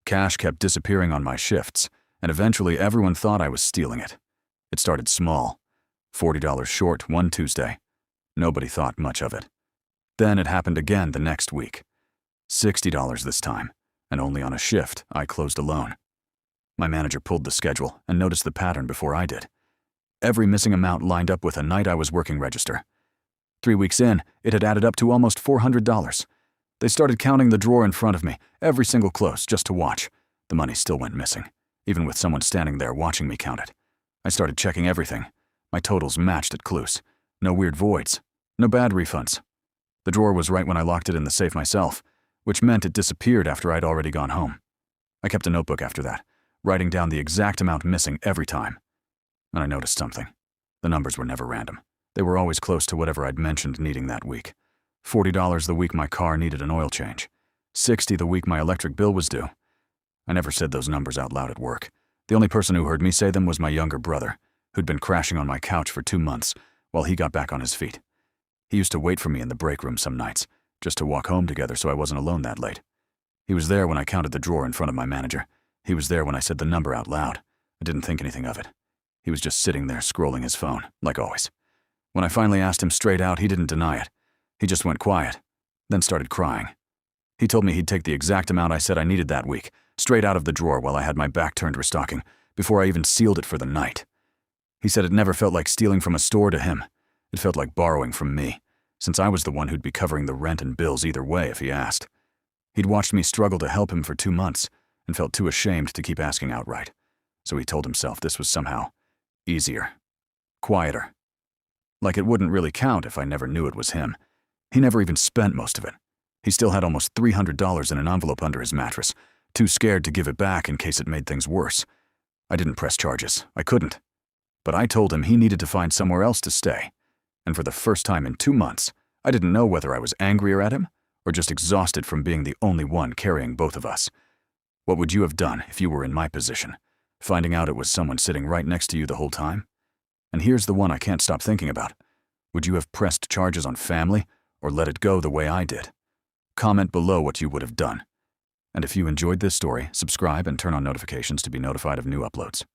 Cash kept disappearing on my shifts, and eventually everyone thought I was stealing it. It started small, $40 short one Tuesday. Nobody thought much of it. Then it happened again the next week. $60 this time, and only on a shift I closed alone. My manager pulled the schedule and noticed the pattern before I did. Every missing amount lined up with a night I was working register. 3 weeks in, it had added up to almost $400. They started counting the drawer in front of me, every single close, just to watch. The money still went missing, even with someone standing there watching me count it. I started checking everything. My totals matched at close. No weird voids. No bad refunds. The drawer was right when I locked it in the safe myself, which meant it disappeared after I'd already gone home. I kept a notebook after that, writing down the exact amount missing every time. And I noticed something. The numbers were never random. They were always close to whatever I'd mentioned needing that week. $40 the week my car needed an oil change. $60 the week my electric bill was due. I never said those numbers out loud at work. The only person who heard me say them was my younger brother, who'd been crashing on my couch for 2 months while he got back on his feet. He used to wait for me in the break room some nights, just to walk home together so I wasn't alone that late. He was there when I counted the drawer in front of my manager. He was there when I said the number out loud. I didn't think anything of it. He was just sitting there scrolling his phone, like always. When I finally asked him straight out, he didn't deny it. He just went quiet, then started crying. He told me he'd take the exact amount I said I needed that week, straight out of the drawer while I had my back turned restocking, before I even sealed it for the night. He said it never felt like stealing from a store to him. It felt like borrowing from me, since I was the one who'd be covering the rent and bills either way if he asked. He'd watched me struggle to help him for 2 months and felt too ashamed to keep asking outright. So he told himself this was somehow easier, quieter. Like it wouldn't really count if I never knew it was him. He never even spent most of it. He still had almost $300 in an envelope under his mattress, too scared to give it back in case it made things worse. I didn't press charges. I couldn't. But I told him he needed to find somewhere else to stay. And for the first time in 2 months, I didn't know whether I was angrier at him or just exhausted from being the only one carrying both of us. What would you have done if you were in my position, finding out it was someone sitting right next to you the whole time? And here's the one I can't stop thinking about. Would you have pressed charges on family or let it go the way I did? Comment below what you would have done. And if you enjoyed this story, subscribe and turn on notifications to be notified of new uploads.